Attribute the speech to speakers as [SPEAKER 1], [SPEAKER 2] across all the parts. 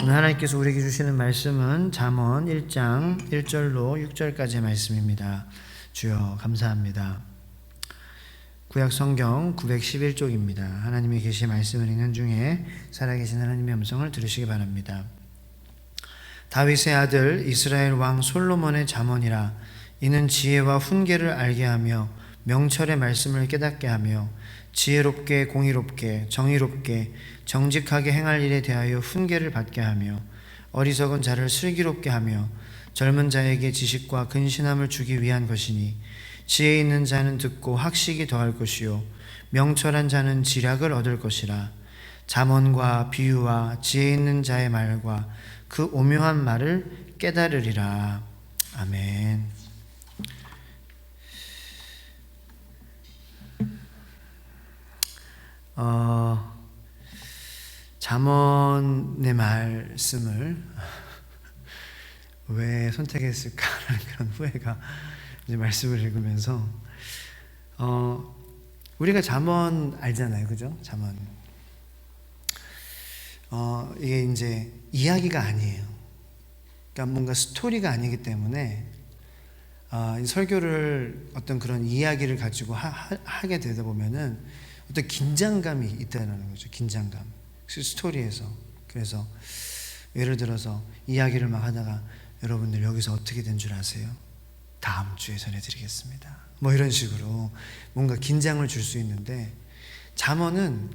[SPEAKER 1] 오늘 하나님께서 우리에게 주시는 말씀은 잠언 1장 1절로 6절까지의 말씀입니다. 주여 감사합니다. 구약 성경 911쪽입니다. 하나님의 계시 말씀을 읽는 중에 살아계신 하나님의 음성을 들으시기 바랍니다. 다윗의 아들 이스라엘 왕 솔로몬의 잠언이라. 이는 지혜와 훈계를 알게 하며 명철의 말씀을 깨닫게 하며 지혜롭게 공의롭게 정의롭게 정직하게 행할 일에 대하여 훈계를 받게 하며 어리석은 자를 슬기롭게 하며 젊은 자에게 지식과 근신함을 주기 위한 것이니 지혜 있는 자는 듣고 학식이 더할 것이요 명철한 자는 지략을 얻을 것이라. 잠언과 비유와 지혜 있는 자의 말과 그 오묘한 말을 깨달으리라. 아멘. 잠언의 말씀을 왜 선택했을까라는 그런 후회가 이제 말씀을 읽으면서 우리가 잠언 알잖아요, 그죠? 잠언. 이게 이제 이야기가 아니에요. 그러니까 뭔가 스토리가 아니기 때문에 설교를 어떤 그런 이야기를 가지고 하게 되다 보면은 어떤 긴장감이 있다는 거죠. 긴장감. 스토리에서. 그래서 예를 들어서 이야기를 막 하다가 여러분들 여기서 어떻게 된 줄 아세요? 다음 주에 전해드리겠습니다. 뭐 이런 식으로 뭔가 긴장을 줄 수 있는데 잠언은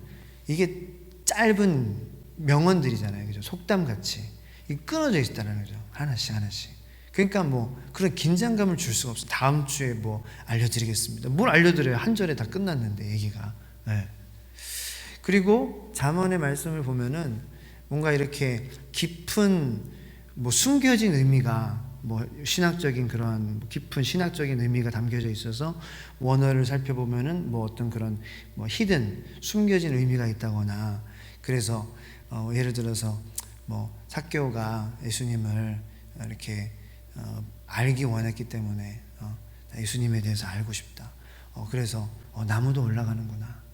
[SPEAKER 1] 이게 짧은 명언들이잖아요. 그죠? 속담같이. 이게 끊어져 있다는 거죠. 하나씩 하나씩. 그러니까 뭐 그런 긴장감을 줄 수가 없어요. 다음 주에 뭐 알려드리겠습니다. 뭘 알려드려요? 한 절에 다 끝났는데 얘기가. 네. 그리고 잠언의 말씀을 보면은 뭔가 이렇게 깊은 뭐 숨겨진 의미가 뭐 신학적인 그런 깊은 신학적인 의미가 담겨져 있어서 원어를 살펴보면은 뭐 어떤 그런 뭐 히든 숨겨진 의미가 있다거나 그래서 예를 들어서 뭐 삭개오가 예수님을 이렇게 알기 원했기 때문에 예수님에 대해서 알고 싶다. 그래서 나무도 올라가는구나.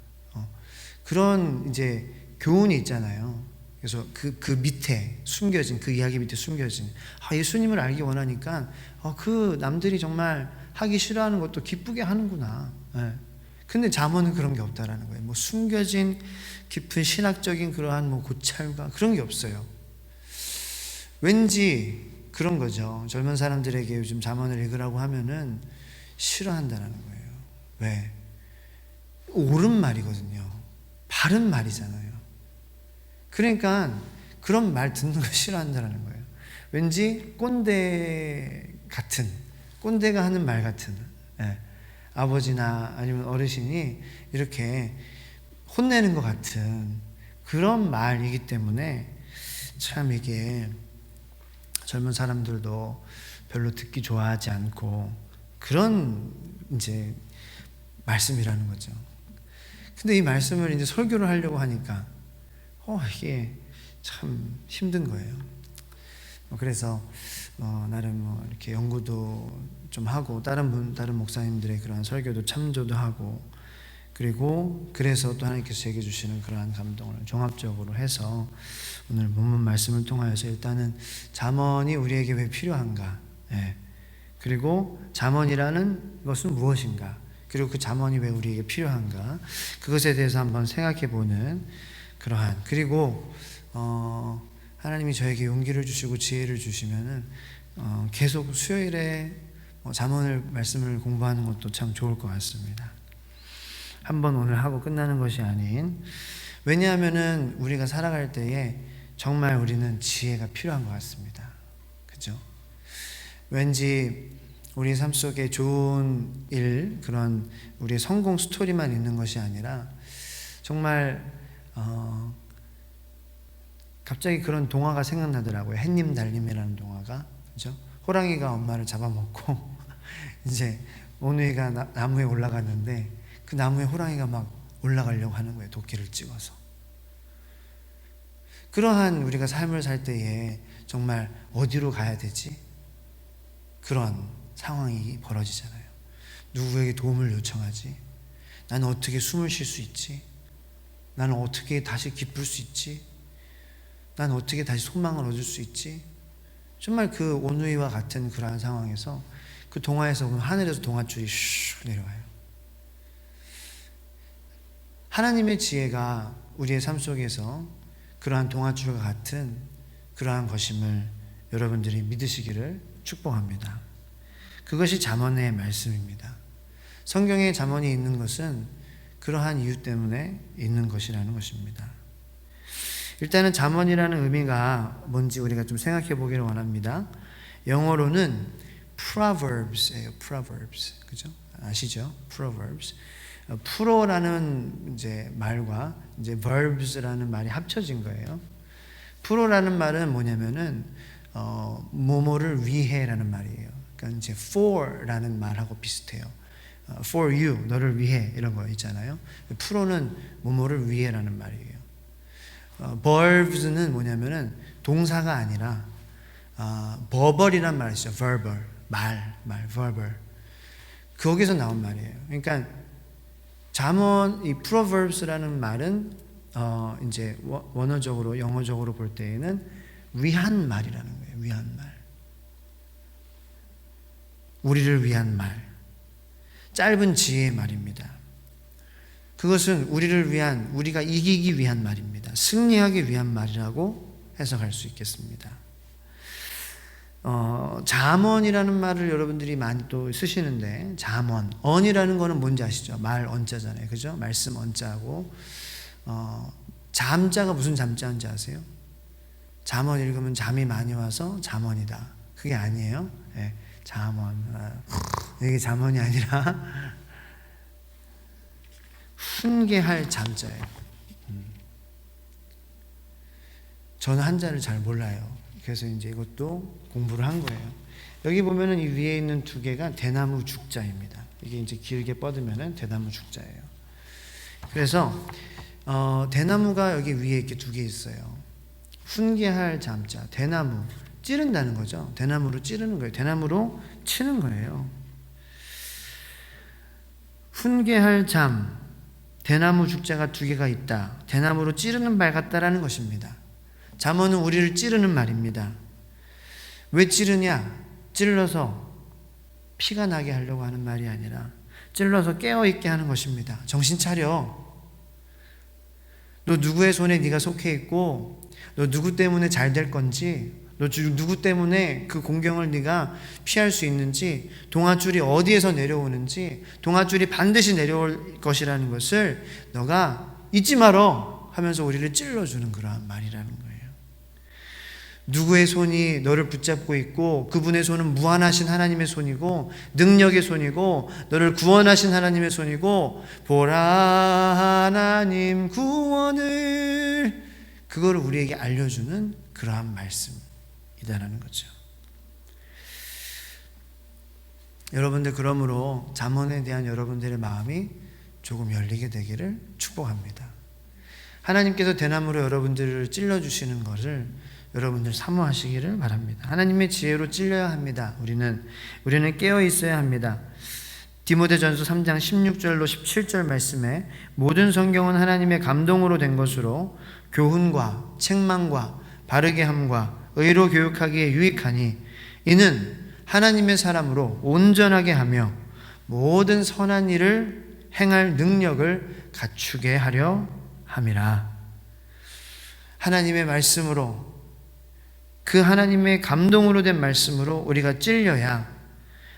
[SPEAKER 1] 그런 이제 교훈이 있잖아요. 그래서 그 밑에 숨겨진 그 이야기 밑에 숨겨진 예수님을 알기 원하니까 그 남들이 정말 하기 싫어하는 것도 기쁘게 하는구나. 네. 근데 잠언은 그런 게 없다라는 거예요. 뭐 숨겨진 깊은 신학적인 그러한 뭐 고찰과 그런 게 없어요. 왠지 그런 거죠. 젊은 사람들에게 요즘 잠언을 읽으라고 하면은 싫어한다는 거예요. 왜? 옳은 말이거든요. 바른 말이잖아요. 그러니까 그런 말 듣는 거 싫어한다는 거예요. 왠지 꼰대가 하는 말 같은, 아버지나 아니면 어르신이 이렇게 혼내는 것 같은 그런 말이기 때문에 참 이게 젊은 사람들도 별로 듣기 좋아하지 않고 그런 이제 말씀이라는 거죠. 근데 이 말씀을 이제 설교를 하려고 하니까 이게 참 힘든 거예요. 그래서 나름 뭐 이렇게 연구도 좀 하고 다른 목사님들의 그런 설교도 참조도 하고 그리고 그래서 또 하나님께서 제게 주시는 그러한 감동을 종합적으로 해서 오늘 본문 말씀을 통하여서 일단은 잠언이 우리에게 왜 필요한가? 그리고 잠언이라는 것은 무엇인가? 그리고 그 잠언이 왜 우리에게 필요한가? 그것에 대해서 한번 생각해보는 그러한 그리고 하나님이 저에게 용기를 주시고 지혜를 주시면은 계속 수요일에 잠언을 말씀을 공부하는 것도 참 좋을 것 같습니다. 한번 오늘 하고 끝나는 것이 아닌 왜냐하면은 우리가 살아갈 때에 정말 우리는 지혜가 필요한 것 같습니다. 그죠? 왠지 우리 삶 속에 좋은 일, 그런 우리의 성공 스토리만 있는 것이 아니라 정말 갑자기 그런 동화가 생각나더라고요. 햇님 달님이라는 동화가. 그죠? 호랑이가 엄마를 잡아먹고 이제 오누이가 나무에 올라갔는데 그 나무에 호랑이가 막 올라가려고 하는 거예요. 도끼를 찍어서. 그러한 우리가 삶을 살 때에 정말 어디로 가야 되지? 그런 상황이 벌어지잖아요. 누구에게 도움을 요청하지? 나는 어떻게 숨을 쉴 수 있지? 나는 어떻게 다시 기쁠 수 있지? 난 어떻게 다시 소망을 얻을 수 있지? 정말 그 오누이와 같은 그러한 상황에서 그 동화에서 보면 하늘에서 동화줄이 슉 내려와요. 하나님의 지혜가 우리의 삶 속에서 그러한 동화줄과 같은 그러한 것임을 여러분들이 믿으시기를 축복합니다. 그것이 잠언의 말씀입니다. 성경에 잠언이 있는 것은 그러한 이유 때문에 있는 것이라는 것입니다. 일단은 잠언이라는 의미가 뭔지 우리가 좀 생각해 보기를 원합니다. 영어로는 proverbs예요. proverbs. 그죠? 아시죠? proverbs. 프로라는 이제 말과 이제 verbs라는 말이 합쳐진 거예요. 프로라는 말은 뭐냐면은 뭐뭐를 위해라는 말이에요. 그러니까 이제 for라는 말하고 비슷해요. for you, 너를 위해 이런 거 있잖아요. 프로는 뭐뭐를 위해라는 말이에요. verbs는 뭐냐면은 동사가 아니라 verbal이란 말이 있어요. verbal, 말, verbal. 거기서 나온 말이에요. 그러니까 잠언 이 proverbs라는 말은 이제 원어적으로 영어적으로 볼 때에는 위한 말이라는 거예요. 위한 말. 우리를 위한 말. 짧은 지혜의 말입니다. 그것은 우리를 위한, 우리가 이기기 위한 말입니다. 승리하기 위한 말이라고 해석할 수 있겠습니다. 잠언이라는 말을 여러분들이 많이 또 쓰시는데, 잠언, 언이라는 거는 뭔지 아시죠? 말 언자잖아요. 그죠? 말씀 언자고, 잠자가 무슨 잠자인지 아세요? 잠언 읽으면 잠이 많이 와서 잠언이다. 그게 아니에요. 네, 잠언. 이게 잠언이 아니라 훈계할 잠자예요. 저는 한자를 잘 몰라요. 그래서 이제 이것도 공부를 한 거예요. 여기 보면은 이 위에 있는 두 개가 대나무 죽자입니다. 이게 이제 길게 뻗으면은 대나무 죽자예요. 그래서 대나무가 여기 위에 이렇게 두 개 있어요. 훈계할 잠자, 대나무 찌른다는 거죠. 대나무로 찌르는 거예요. 대나무로 치는 거예요. 훈계할 잠, 대나무 죽자가 두 개가 있다. 대나무로 찌르는 말 같다라는 것입니다. 잠언은 우리를 찌르는 말입니다. 왜 찌르냐? 찔러서 피가 나게 하려고 하는 말이 아니라 찔러서 깨어있게 하는 것입니다. 정신 차려. 너 누구의 손에 네가 속해 있고 너 누구 때문에 잘 될 건지 너 누구 때문에 그 공경을 네가 피할 수 있는지 동아줄이 어디에서 내려오는지 동아줄이 반드시 내려올 것이라는 것을 너가 잊지 말어 하면서 우리를 찔러주는 그러한 말이라는 거예요. 누구의 손이 너를 붙잡고 있고 그분의 손은 무한하신 하나님의 손이고 능력의 손이고 너를 구원하신 하나님의 손이고 보라 하나님 구원을 그거를 우리에게 알려주는 그러한 말씀이다라는 거죠. 여러분들 그러므로 잠언에 대한 여러분들의 마음이 조금 열리게 되기를 축복합니다. 하나님께서 대나무로 여러분들을 찔러주시는 것을 여러분들 사모하시기를 바랍니다. 하나님의 지혜로 찔려야 합니다. 우리는 깨어 있어야 합니다. 디모데전서 3장 16절로 17절 말씀에 모든 성경은 하나님의 감동으로 된 것으로 교훈과 책망과 바르게 함과 의로 교육하기에 유익하니 이는 하나님의 사람으로 온전하게 하며 모든 선한 일을 행할 능력을 갖추게 하려 함이라. 하나님의 말씀으로 그 하나님의 감동으로 된 말씀으로 우리가 찔려야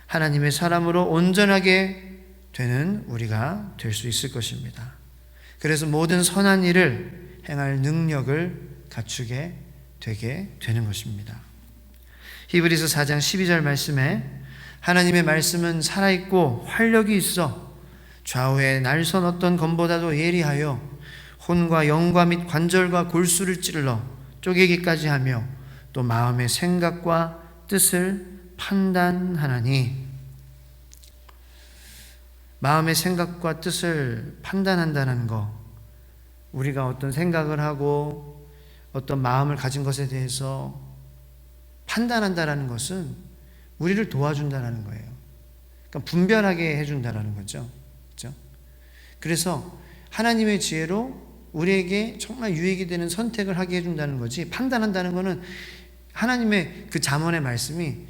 [SPEAKER 1] 하나님의 사람으로 온전하게 되는 우리가 될 수 있을 것입니다. 그래서 모든 선한 일을 행할 능력을 갖추게 되게 되는 것입니다. 히브리서 4장 12절 말씀에 하나님의 말씀은 살아있고 활력이 있어 좌우에 날선 어떤 검보다도 예리하여 혼과 영과 및 관절과 골수를 찔러 쪼개기까지 하며 또 마음의 생각과 뜻을 판단하나니 마음의 생각과 뜻을 판단한다는 거 우리가 어떤 생각을 하고 어떤 마음을 가진 것에 대해서 판단한다는 것은 우리를 도와준다는 거예요. 그러니까 분별하게 해준다는 거죠. 그렇죠? 그래서 하나님의 지혜로 우리에게 정말 유익이 되는 선택을 하게 해준다는 거지, 판단한다는 거는 하나님의 그 잠언의 말씀이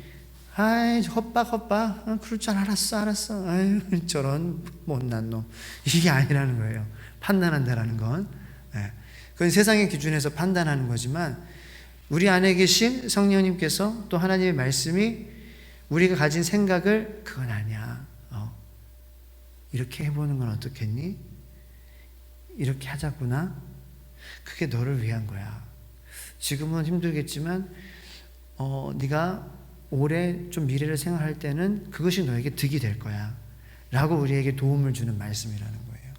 [SPEAKER 1] 아이 헛박 그럴 줄 알았어 아유 저런 못난 놈, 이게 아니라는 거예요. 판단한다라는 건 그건 세상의 기준에서 판단하는 거지만 우리 안에 계신 성령님께서 또 하나님의 말씀이 우리가 가진 생각을 그건 아니야, 이렇게 해보는 건 어떻겠니? 이렇게 하자꾸나. 그게 너를 위한 거야. 지금은 힘들겠지만 네가 올해 좀 미래를 생각할 때는 그것이 너에게 득이 될 거야 라고 우리에게 도움을 주는 말씀이라는 거예요.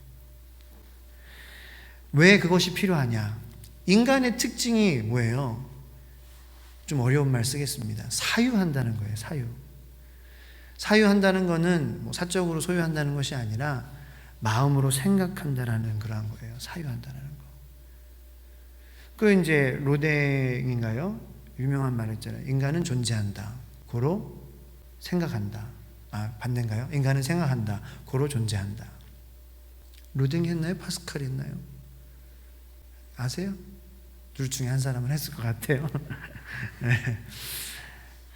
[SPEAKER 1] 왜 그것이 필요하냐? 인간의 특징이 뭐예요? 좀 어려운 말 쓰겠습니다. 사유한다는 거예요. 사유한다는 거는 뭐 사적으로 소유한다는 것이 아니라 마음으로 생각한다라는 그러한 거예요. 사유한다는 거. 그 이제 로댕인가요? 유명한 말 있잖아요. 인간은 존재한다. 고로 생각한다. 반대인가요? 인간은 생각한다. 고로 존재한다. 로댕이 했나요? 파스칼이 했나요? 아세요? 둘 중에 한 사람은 했을 것 같아요. 네.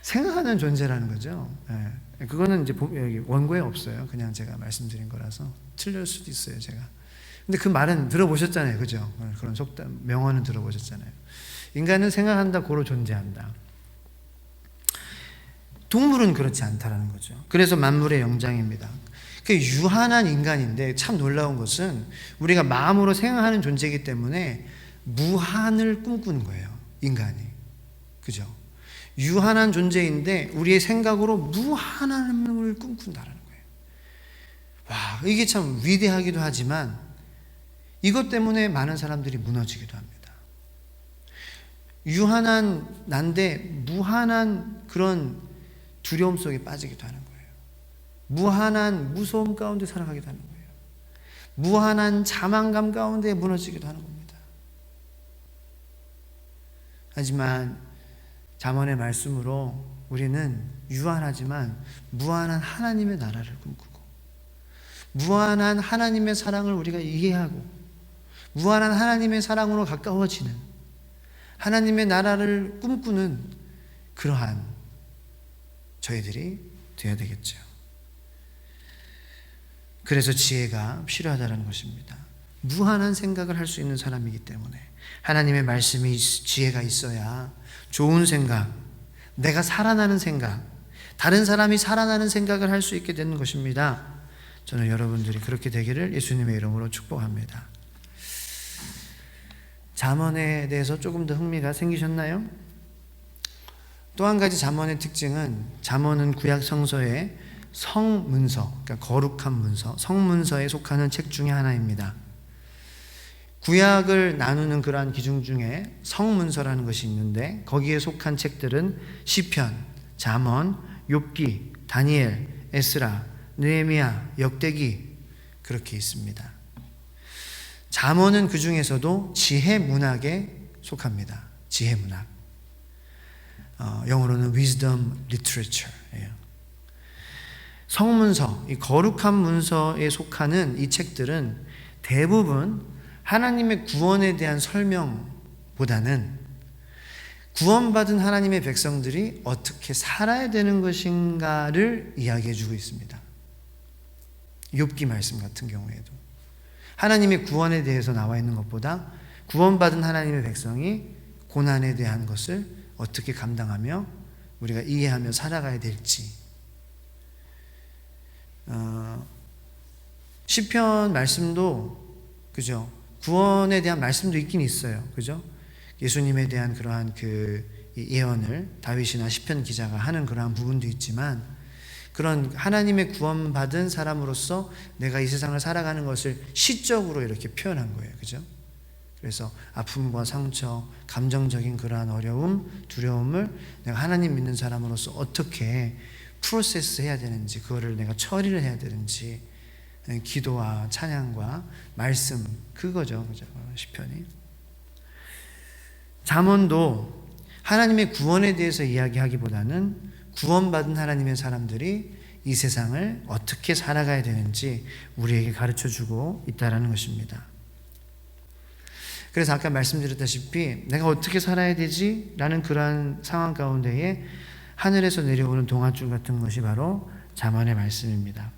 [SPEAKER 1] 생각하는 존재라는 거죠. 네. 그거는 이제 여기 원고에 없어요. 그냥 제가 말씀드린 거라서 틀릴 수도 있어요, 제가. 근데 그 말은 들어보셨잖아요, 그죠? 그런 속담, 명언은 들어보셨잖아요. 인간은 생각한다, 고로 존재한다. 동물은 그렇지 않다라는 거죠. 그래서 만물의 영장입니다. 그 유한한 인간인데 참 놀라운 것은 우리가 마음으로 생각하는 존재이기 때문에 무한을 꿈꾸는 거예요, 인간이. 그죠? 유한한 존재인데 우리의 생각으로 무한함을 꿈꾼다는 거예요. 와, 이게 참 위대하기도 하지만 이것 때문에 많은 사람들이 무너지기도 합니다. 유한한 난데 무한한 그런 두려움 속에 빠지기도 하는 거예요. 무한한 무서움 가운데 살아가기도 하는 거예요. 무한한 자만감 가운데 무너지기도 하는 겁니다. 하지만 잠언의 말씀으로 우리는 유한하지만 무한한 하나님의 나라를 꿈꾸고, 무한한 하나님의 사랑을 우리가 이해하고, 무한한 하나님의 사랑으로 가까워지는, 하나님의 나라를 꿈꾸는 그러한 저희들이 되어야 되겠죠. 그래서 지혜가 필요하다는 것입니다. 무한한 생각을 할 수 있는 사람이기 때문에 하나님의 말씀이 지혜가 있어야 좋은 생각, 내가 살아나는 생각, 다른 사람이 살아나는 생각을 할 수 있게 되는 것입니다. 저는 여러분들이 그렇게 되기를 예수님의 이름으로 축복합니다. 잠언에 대해서 조금 더 흥미가 생기셨나요? 또 한 가지 잠언의 특징은, 잠언은 구약 성서의 성문서, 그러니까 거룩한 문서, 성문서에 속하는 책 중에 하나입니다. 구약을 나누는 그러한 기준 중에 성문서라는 것이 있는데 거기에 속한 책들은 시편, 잠언, 욥기, 다니엘, 에스라, 느헤미야, 역대기 그렇게 있습니다. 잠언은 그 중에서도 지혜 문학에 속합니다. 지혜 문학. 영어로는 wisdom literature예요. 성문서, 이 거룩한 문서에 속하는 이 책들은 대부분 하나님의 구원에 대한 설명보다는 구원받은 하나님의 백성들이 어떻게 살아야 되는 것인가를 이야기해 주고 있습니다. 욥기 말씀 같은 경우에도 하나님의 구원에 대해서 나와 있는 것보다 구원받은 하나님의 백성이 고난에 대한 것을 어떻게 감당하며 우리가 이해하며 살아가야 될지. 시편 말씀도 그죠? 구원에 대한 말씀도 있긴 있어요. 그죠? 예수님에 대한 그러한 그 예언을 다윗이나 시편 기자가 하는 그러한 부분도 있지만, 그런 하나님의 구원받은 사람으로서 내가 이 세상을 살아가는 것을 시적으로 이렇게 표현한 거예요. 그죠? 그래서 아픔과 상처, 감정적인 그러한 어려움, 두려움을 내가 하나님 믿는 사람으로서 어떻게 프로세스 해야 되는지, 그거를 내가 처리를 해야 되는지, 기도와 찬양과 말씀, 그거죠. 그죠? 시편이. 잠언도 하나님의 구원에 대해서 이야기하기보다는 구원받은 하나님의 사람들이 이 세상을 어떻게 살아가야 되는지 우리에게 가르쳐 주고 있다는 것입니다. 그래서 아까 말씀드렸다시피 내가 어떻게 살아야 되지? 라는 그러한 상황 가운데에 하늘에서 내려오는 동아줄 같은 것이 바로 잠언의 말씀입니다.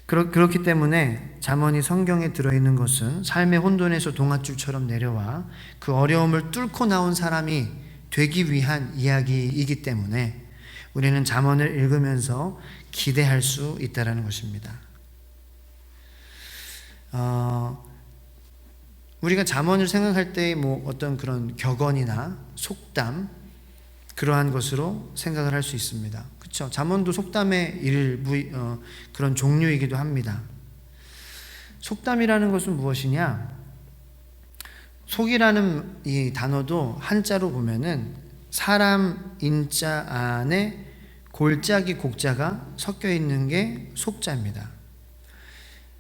[SPEAKER 1] 그렇기 때문에 잠언이 성경에 들어있는 것은 삶의 혼돈에서 동아줄처럼 내려와 그 어려움을 뚫고 나온 사람이 되기 위한 이야기이기 때문에 우리는 잠언을 읽으면서 기대할 수 있다는 것입니다. 우리가 잠언을 생각할 때 뭐 어떤 그런 격언이나 속담 그러한 것으로 생각을 할 수 있습니다. 그렇죠? 잠언도 속담의 일부 그런 종류이기도 합니다. 속담이라는 것은 무엇이냐? 속이라는 이 단어도 한자로 보면은 사람 인자 안에 골짜기 곡자가 섞여 있는 게 속자입니다.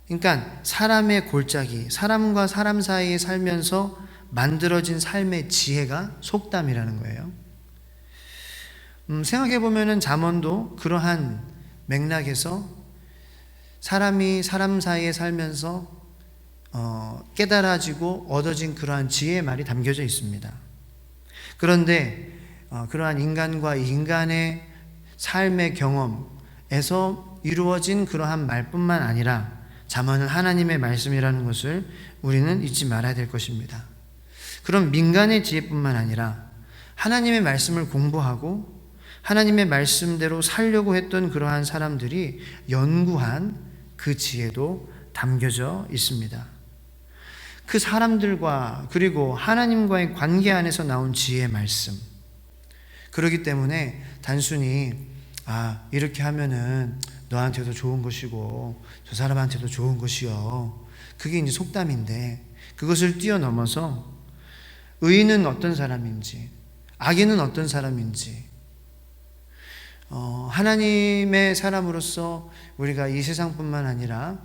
[SPEAKER 1] 그러니까 사람의 골짜기, 사람과 사람 사이에 살면서 만들어진 삶의 지혜가 속담이라는 거예요. 생각해 보면은 잠언도 그러한 맥락에서 사람이 사람 사이에 살면서 깨달아지고 얻어진 그러한 지혜의 말이 담겨져 있습니다. 그런데 그러한 인간과 인간의 삶의 경험에서 이루어진 그러한 말뿐만 아니라 잠언은 하나님의 말씀이라는 것을 우리는 잊지 말아야 될 것입니다. 그럼 민간의 지혜뿐만 아니라 하나님의 말씀을 공부하고 하나님의 말씀대로 살려고 했던 그러한 사람들이 연구한 그 지혜도 담겨져 있습니다. 그 사람들과 그리고 하나님과의 관계 안에서 나온 지혜의 말씀. 그렇기 때문에 단순히 이렇게 하면은 너한테도 좋은 것이고 저 사람한테도 좋은 것이요. 그게 이제 속담인데 그것을 뛰어넘어서 의인은 어떤 사람인지 악인은 어떤 사람인지 하나님의 사람으로서 우리가 이 세상뿐만 아니라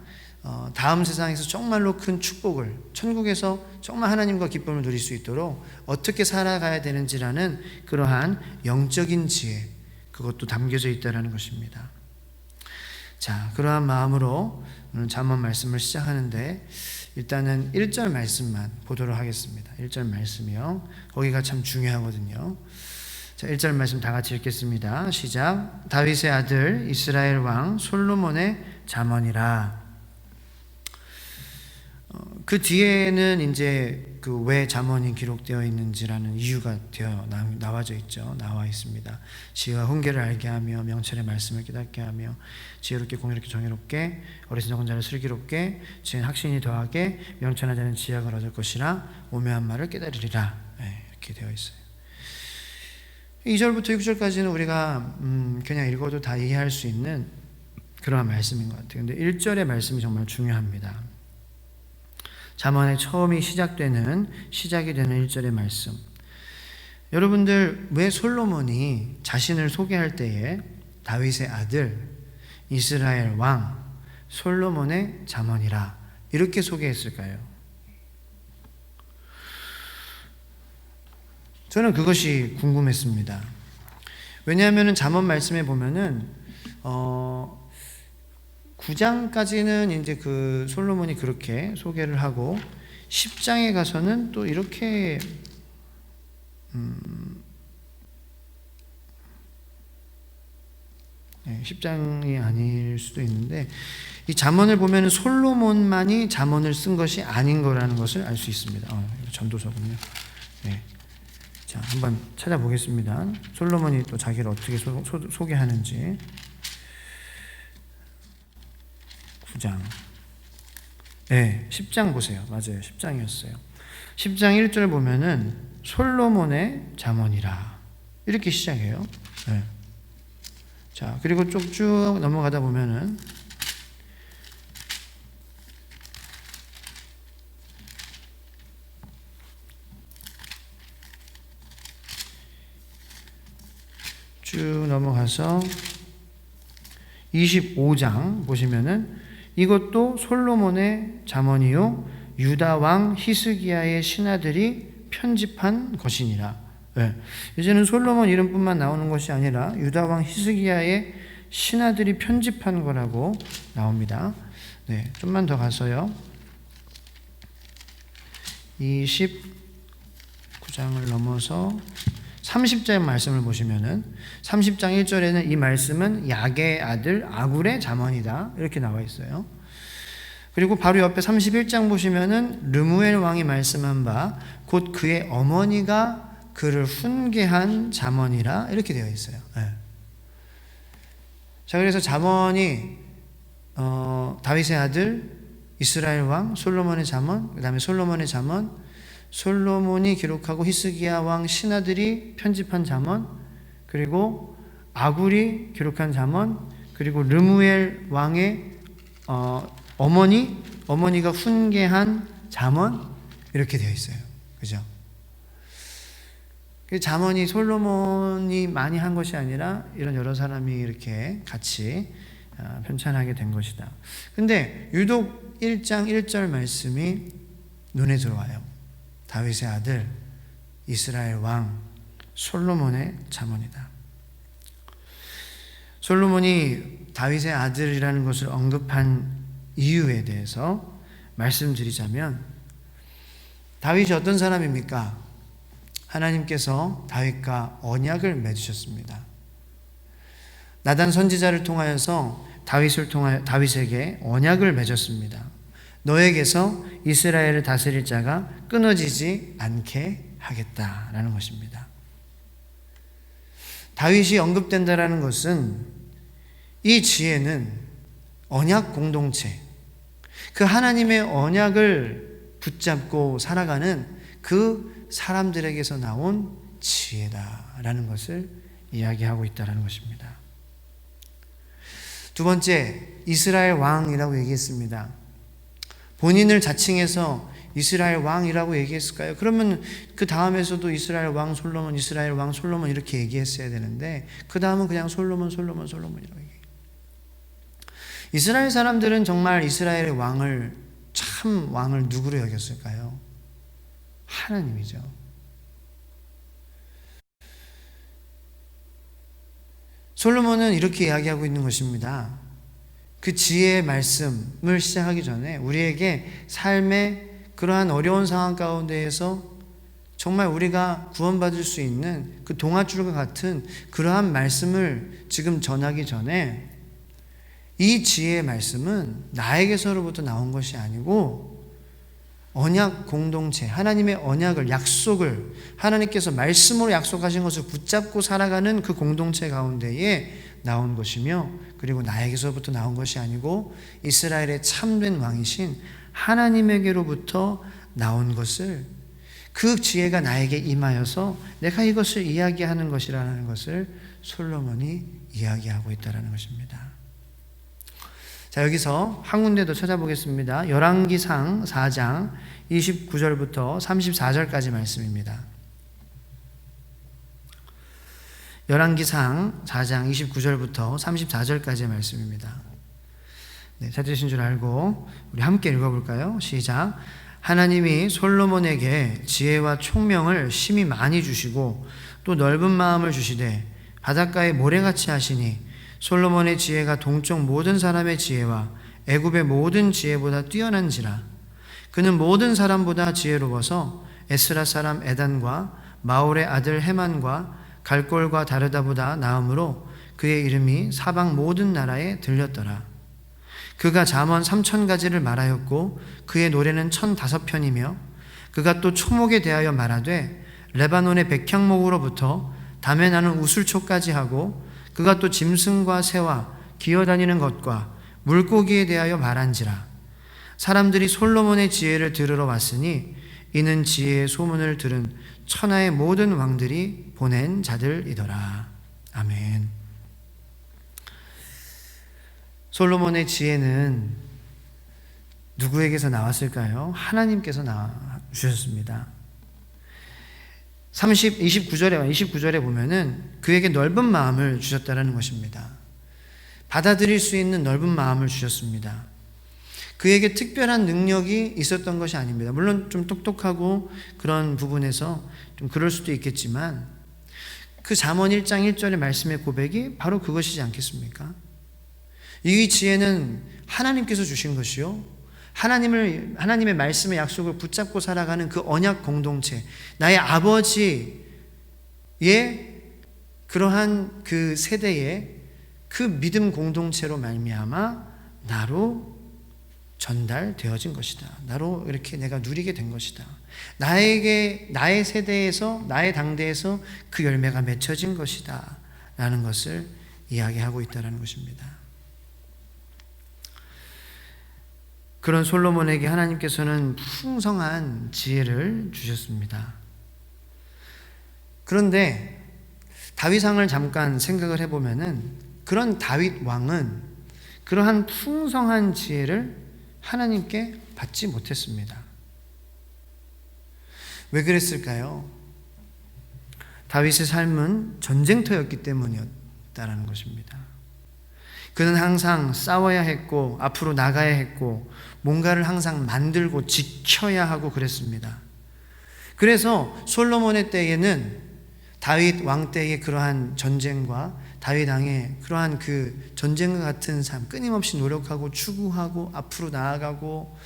[SPEAKER 1] 다음 세상에서 정말로 큰 축복을 천국에서 정말 하나님과 기쁨을 누릴 수 있도록 어떻게 살아가야 되는지라는 그러한 영적인 지혜 그것도 담겨져 있다는 것입니다. 자, 그러한 마음으로 오늘 잠언 말씀을 시작하는데 일단은 1절 말씀만 보도록 하겠습니다. 1절 말씀이요. 거기가 참 중요하거든요. 자, 1절 말씀 다 같이 읽겠습니다. 시작. 다윗의 아들 이스라엘 왕 솔로몬의 잠언이라. 그 뒤에는 이제 그 왜 잠언이 기록되어 있는지라는 이유가 나와 있습니다. 지혜와 훈계를 알게 하며 명철의 말씀을 깨닫게 하며 지혜롭게 공의롭게 정의롭게 어리석은 적은 자를 슬기롭게 지혜는 학신이 더하게 명철한 자는 지약을 얻을 것이라 오묘한 말을 깨달으리라. 이렇게 되어 있어요. 2절부터 6절까지는 우리가 그냥 읽어도 다 이해할 수 있는 그런 말씀인 것 같아요. 근데 1절의 말씀이 정말 중요합니다. 잠언의 처음이 시작이 되는 1절의 말씀. 여러분들 왜 솔로몬이 자신을 소개할 때에 다윗의 아들 이스라엘 왕 솔로몬의 잠언이라 이렇게 소개했을까요? 저는 그것이 궁금했습니다. 왜냐하면 잠언 말씀에 보면은 9장까지는 이제 그 솔로몬이 그렇게 소개를 하고 10장에 가서는 또 이렇게 10장이 아닐 수도 있는데 이 잠언을 보면 솔로몬만이 잠언을 쓴 것이 아닌 거라는 것을 알 수 있습니다. 전도서군요. 네. 자, 한번 찾아보겠습니다. 솔로몬이 또 자기를 어떻게 소개하는지. 9장. 네, 10장 보세요. 맞아요. 10장이었어요. 10장 1절 보면은 솔로몬의 잠언이라. 이렇게 시작해요. 네. 자, 그리고 쭉 넘어가다 보면은 쭉 넘어가서 25장 보시면은 이것도 솔로몬의 잠언이요 유다 왕 히스기야의 신하들이 편집한 것이니라. 네. 이제는 솔로몬 이름뿐만 나오는 것이 아니라 유다 왕 히스기야의 신하들이 편집한 거라고 나옵니다. 네, 좀만 더 가서요. 29장을 넘어서 30장 말씀을 보시면은 30장 1절에는 이 말씀은 야게의 아들 아굴의 잠언이다 이렇게 나와 있어요. 그리고 바로 옆에 31장 보시면은 르무엘 왕이 말씀한 바 곧 그의 어머니가 그를 훈계한 잠언이라 이렇게 되어 있어요. 네. 자, 그래서 잠언이 다윗의 아들 이스라엘 왕 솔로몬의 잠언, 그 다음에 솔로몬의 잠언, 솔로몬이 기록하고 히스기야 왕 신하들이 편집한 잠언, 그리고 아굴이 기록한 잠언, 그리고 르무엘 왕의 어머니가 훈계한 잠언 이렇게 되어 있어요. 그죠? 그 잠언이 솔로몬이 많이 한 것이 아니라 이런 여러 사람이 이렇게 같이 편찬하게 된 것이다. 근데 유독 1장 1절 말씀이 눈에 들어와요. 다윗의 아들 이스라엘 왕 솔로몬의 잠언이다. 솔로몬이 다윗의 아들이라는 것을 언급한 이유에 대해서 말씀드리자면 다윗이 어떤 사람입니까? 하나님께서 다윗과 언약을 맺으셨습니다. 나단 선지자를 통하여서 다윗에게 언약을 맺었습니다. 너에게서 이스라엘을 다스릴 자가 끊어지지 않게 하겠다라는 것입니다. 다윗이 언급된다라는 것은 이 지혜는 언약 공동체, 그 하나님의 언약을 붙잡고 살아가는 그 사람들에게서 나온 지혜다라는 것을 이야기하고 있다는 것입니다. 두 번째, 이스라엘 왕이라고 얘기했습니다. 본인을 자칭해서 이스라엘 왕이라고 얘기했을까요? 그러면 그 다음에서도 이스라엘 왕 솔로몬 이렇게 얘기했어야 되는데 그 다음은 그냥 솔로몬이라고 얘기해요. 이스라엘 사람들은 정말 이스라엘의 왕을 누구로 여겼을까요? 하나님이죠. 솔로몬은 이렇게 이야기하고 있는 것입니다. 그 지혜의 말씀을 시작하기 전에 우리에게 삶의 그러한 어려운 상황 가운데에서 정말 우리가 구원받을 수 있는 그 동아줄과 같은 그러한 말씀을 지금 전하기 전에 이 지혜의 말씀은 나에게서로부터 나온 것이 아니고 언약 공동체, 하나님의 언약을, 약속을 하나님께서 말씀으로 약속하신 것을 붙잡고 살아가는 그 공동체 가운데에 나온 것이며, 그리고 나에게서부터 나온 것이 아니고 이스라엘의 참된 왕이신 하나님에게로부터 나온 것을, 그 지혜가 나에게 임하여서 내가 이것을 이야기하는 것이라는 것을 솔로몬이 이야기하고 있다는 것입니다. 자, 여기서 한 군데 더 찾아보겠습니다. 열왕기상 4장 29절부터 34절까지 말씀입니다. 열왕기상 4장 29절부터 34절까지의 말씀입니다. 네, 찾으신 줄 알고 우리 함께 읽어볼까요? 시작. 하나님이 솔로몬에게 지혜와 총명을 심히 많이 주시고 또 넓은 마음을 주시되 바닷가에 모래같이 하시니 솔로몬의 지혜가 동쪽 모든 사람의 지혜와 애굽의 모든 지혜보다 뛰어난지라. 그는 모든 사람보다 지혜로워서 에스라 사람 에단과 마올의 아들 헤만과 갈골과 다르다보다 나음으로 그의 이름이 사방 모든 나라에 들렸더라. 그가 잠언 3,000가지를 말하였고 그의 노래는 1,005편이며 그가 또 초목에 대하여 말하되 레바논의 백향목으로부터 담에 나는 우슬초까지 하고 그가 또 짐승과 새와 기어다니는 것과 물고기에 대하여 말한지라. 사람들이 솔로몬의 지혜를 들으러 왔으니 이는 지혜의 소문을 들은 천하의 모든 왕들이 보낸 자들이더라. 아멘. 솔로몬의 지혜는 누구에게서 나왔을까요? 하나님께서 주셨습니다. 29절에 보면은 그에게 넓은 마음을 주셨다는 것입니다. 받아들일 수 있는 넓은 마음을 주셨습니다. 그에게 특별한 능력이 있었던 것이 아닙니다. 물론 좀 똑똑하고 그런 부분에서 좀 그럴 수도 있겠지만 그 잠언 1장 1절의 말씀의 고백이 바로 그것이지 않겠습니까? 이 지혜는 하나님께서 주신 것이요, 하나님의 말씀의 약속을 붙잡고 살아가는 그 언약 공동체, 나의 아버지의 그러한 그 세대의 그 믿음 공동체로 말미암아 나로 전달되어진 것이다. 나로 이렇게 내가 누리게 된 것이다. 나의 세대에서, 나의 당대에서 그 열매가 맺혀진 것이다. 라는 것을 이야기하고 있다는 것입니다. 그런 솔로몬에게 하나님께서는 풍성한 지혜를 주셨습니다. 그런데 다윗왕을 잠깐 생각을 해보면은 그런 다윗 왕은 그러한 풍성한 지혜를 하나님께 받지 못했습니다. 왜 그랬을까요? 다윗의 삶은 전쟁터였기 때문이었다는 것입니다. 그는 항상 싸워야 했고 앞으로 나가야 했고 뭔가를 항상 만들고 지켜야 하고 그랬습니다. 그래서 솔로몬의 때에는 다윗 왕 때의 그러한 전쟁과 다윗 왕의 그러한 그 전쟁과 같은 삶, 끊임없이 노력하고 추구하고 앞으로 나아가고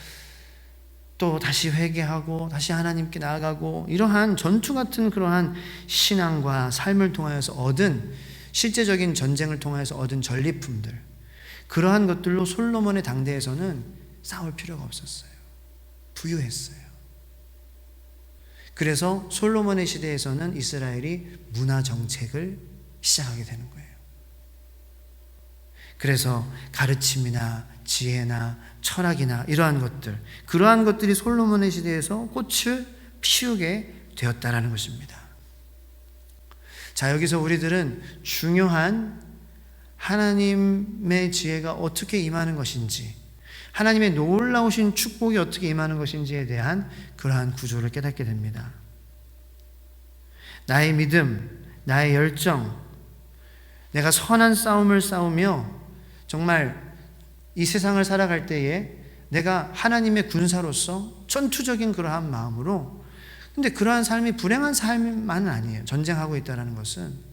[SPEAKER 1] 또 다시 회개하고 다시 하나님께 나아가고 이러한 전투 같은 그러한 신앙과 삶을 통하여서 얻은 실제적인 전쟁을 통하여서 얻은 전리품들, 그러한 것들로 솔로몬의 당대에서는 싸울 필요가 없었어요. 부유했어요. 그래서 솔로몬의 시대에서는 이스라엘이 문화 정책을 시작하게 되는 거예요. 그래서 가르침이나 지혜나 철학이나 이러한 것들, 그러한 것들이 솔로몬의 시대에서 꽃을 피우게 되었다라는 것입니다. 자, 여기서 우리들은 중요한 하나님의 지혜가 어떻게 임하는 것인지, 하나님의 놀라우신 축복이 어떻게 임하는 것인지에 대한 그러한 구조를 깨닫게 됩니다. 나의 믿음, 나의 열정, 내가 선한 싸움을 싸우며 정말 이 세상을 살아갈 때에 내가 하나님의 군사로서 전투적인 그러한 마음으로, 근데 그러한 삶이 불행한 삶만은 아니에요. 전쟁하고 있다는 것은.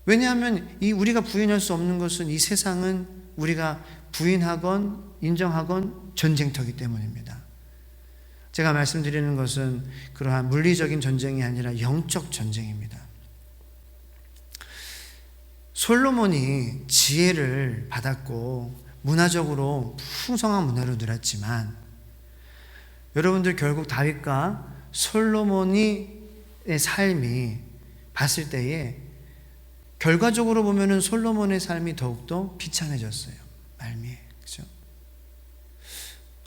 [SPEAKER 1] 왜냐하면 우리가 부인할 수 없는 것은 이 세상은 우리가 부인하건 인정하건 전쟁터이기 때문입니다. 제가 말씀드리는 것은 그러한 물리적인 전쟁이 아니라 영적 전쟁입니다. 솔로몬이 지혜를 받았고 문화적으로 풍성한 문화로 누렸지만 여러분들 결국 다윗과 솔로몬의 삶이 봤을 때에 결과적으로 보면은 솔로몬의 삶이 더욱더 비참해졌어요. 말미에. 그죠?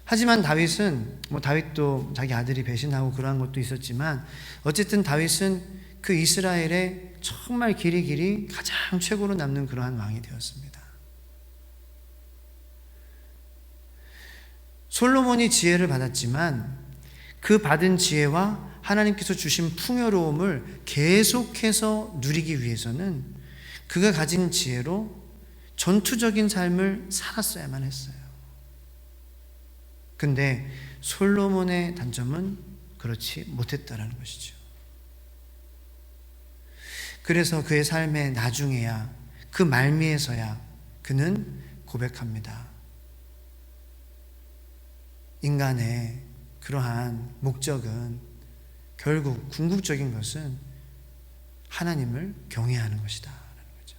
[SPEAKER 1] 하지만 다윗은, 다윗도 자기 아들이 배신하고 그러한 것도 있었지만, 어쨌든 다윗은 그 이스라엘의 정말 길이 가장 최고로 남는 그러한 왕이 되었습니다. 솔로몬이 지혜를 받았지만, 그 받은 지혜와 하나님께서 주신 풍요로움을 계속해서 누리기 위해서는 그가 가진 지혜로 전투적인 삶을 살았어야만 했어요. 근데 솔로몬의 단점은 그렇지 못했다라는 것이죠. 그래서 그의 삶의 나중에야, 그 말미에서야 그는 고백합니다. 인간의 그러한 목적은 결국 궁극적인 것은 하나님을 경외하는 것이다 라는 거죠.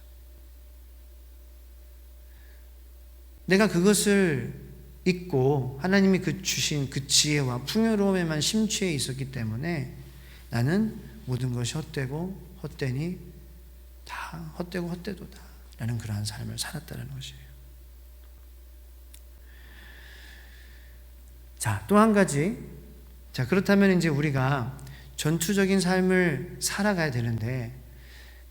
[SPEAKER 1] 내가 그것을 잊고 하나님이 주신 그 지혜와 풍요로움에만 심취해 있었기 때문에 나는 모든 것이 헛되고 헛되니 다 헛되고 헛되도다 라는 그러한 삶을 살았다는 것이에요. 자, 또 한 가지. 자, 그렇다면 이제 우리가 전투적인 삶을 살아가야 되는데,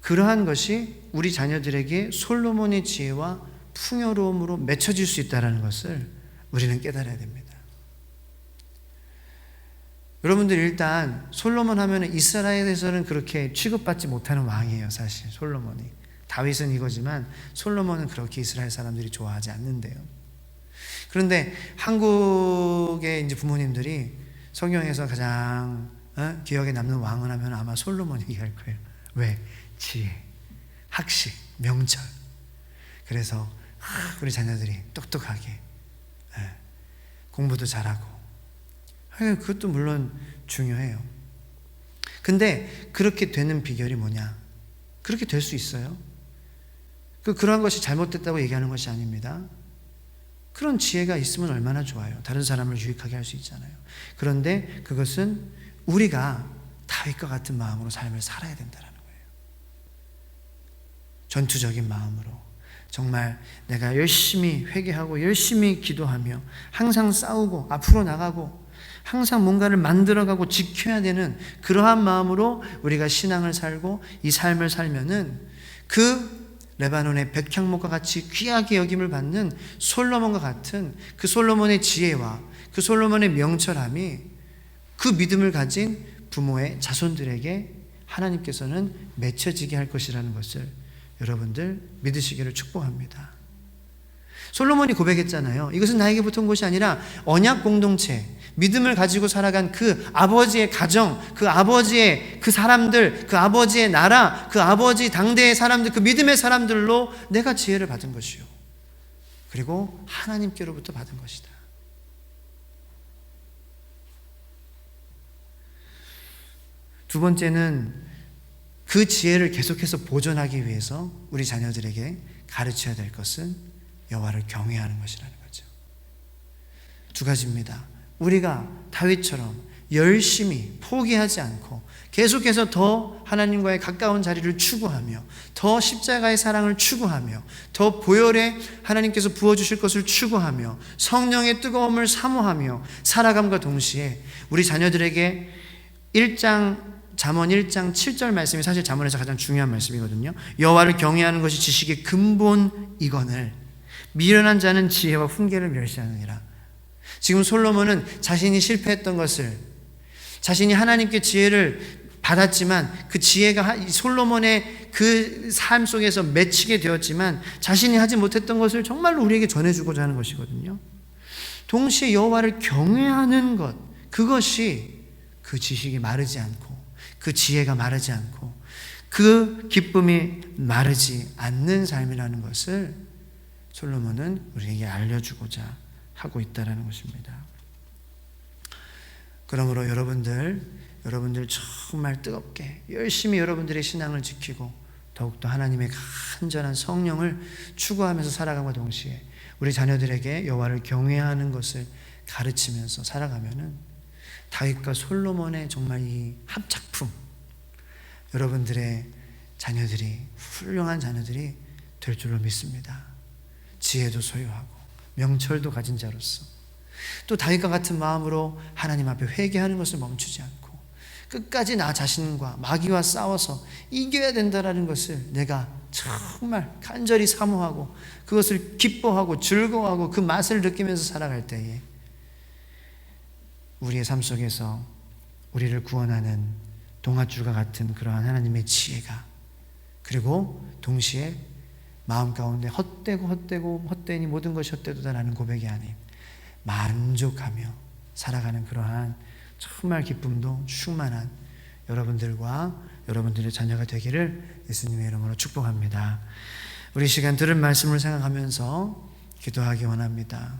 [SPEAKER 1] 그러한 것이 우리 자녀들에게 솔로몬의 지혜와 풍요로움으로 맺혀질 수 있다는 것을 우리는 깨달아야 됩니다. 여러분들 일단 솔로몬 하면 이스라엘에서는 그렇게 취급받지 못하는 왕이에요. 사실 솔로몬이. 다윗은 이거지만 솔로몬은 그렇게 이스라엘 사람들이 좋아하지 않는데요. 그런데 한국의 이제 부모님들이 성경에서 가장 기억에 남는 왕을 하면 아마 솔로몬 얘기할 거예요. 왜? 지혜, 학식, 명철. 그래서 우리 자녀들이 똑똑하게, 예, 공부도 잘하고, 그것도 물론 중요해요. 근데 그렇게 되는 비결이 뭐냐? 그렇게 될 수 있어요. 그러한 것이 잘못됐다고 얘기하는 것이 아닙니다. 그런 지혜가 있으면 얼마나 좋아요. 다른 사람을 유익하게 할 수 있잖아요. 그런데 그것은 우리가 다윗과 같은 마음으로 삶을 살아야 된다는 거예요. 전투적인 마음으로 정말 내가 열심히 회개하고 열심히 기도하며 항상 싸우고 앞으로 나가고 항상 뭔가를 만들어가고 지켜야 되는 그러한 마음으로 우리가 신앙을 살고 이 삶을 살면은 그 레바논의 백향목과 같이 귀하게 여김을 받는 솔로몬과 같은 그 솔로몬의 지혜와 그 솔로몬의 명철함이 그 믿음을 가진 부모의 자손들에게 하나님께서는 맺혀지게 할 것이라는 것을 여러분들 믿으시기를 축복합니다. 솔로몬이 고백했잖아요. 이것은 나에게 붙은 것이 아니라 언약 공동체, 믿음을 가지고 살아간 그 아버지의 가정, 그 아버지의 그 사람들, 그 아버지의 나라, 그 아버지 당대의 사람들, 그 믿음의 사람들로 내가 지혜를 받은 것이요. 그리고 하나님께로부터 받은 것이다. 두 번째는 그 지혜를 계속해서 보존하기 위해서 우리 자녀들에게 가르쳐야 될 것은 여호와를 경외하는 것이라는 거죠. 두 가지입니다. 우리가 다윗처럼 열심히 포기하지 않고 계속해서 더 하나님과의 가까운 자리를 추구하며 더 십자가의 사랑을 추구하며 더 보혈에 하나님께서 부어주실 것을 추구하며 성령의 뜨거움을 사모하며 살아감과 동시에 우리 자녀들에게 잠언 1장 7절 말씀이 사실 잠언에서 가장 중요한 말씀이거든요. 여호와를 경외하는 것이 지식의 근본이거늘 미련한 자는 지혜와 훈계를 멸시하느니라. 지금 솔로몬은 자신이 실패했던 것을, 자신이 하나님께 지혜를 받았지만 그 지혜가 솔로몬의 그 삶 속에서 맺히게 되었지만 자신이 하지 못했던 것을 정말로 우리에게 전해주고자 하는 것이거든요. 동시에 여호와를 경외하는 것, 그것이 그 지식이 마르지 않고 그 지혜가 마르지 않고 그 기쁨이 마르지 않는 삶이라는 것을 솔로몬은 우리에게 알려주고자 하고 있다는 것입니다. 그러므로 여러분들 정말 뜨겁게 열심히 여러분들의 신앙을 지키고 더욱더 하나님의 간절한 성령을 추구하면서 살아감과 동시에 우리 자녀들에게 여호와를 경외하는 것을 가르치면서 살아가면은 다윗과 솔로몬의 정말 이 합작품, 여러분들의 자녀들이 훌륭한 자녀들이 될 줄로 믿습니다. 지혜도 소유하고 명철도 가진 자로서 또 다윗과 같은 마음으로 하나님 앞에 회개하는 것을 멈추지 않고 끝까지 나 자신과 마귀와 싸워서 이겨야 된다는 것을 내가 정말 간절히 사모하고 그것을 기뻐하고 즐거워하고 그 맛을 느끼면서 살아갈 때에 우리의 삶 속에서 우리를 구원하는 동아줄과 같은 그러한 하나님의 지혜가, 그리고 동시에 마음 가운데 헛되니 모든 것이 헛되도다라는 고백이 아닌 만족하며 살아가는 그러한 정말 기쁨도 충만한 여러분들과 여러분들의 자녀가 되기를 예수님의 이름으로 축복합니다. 우리 시간 들은 말씀을 생각하면서 기도하기 원합니다.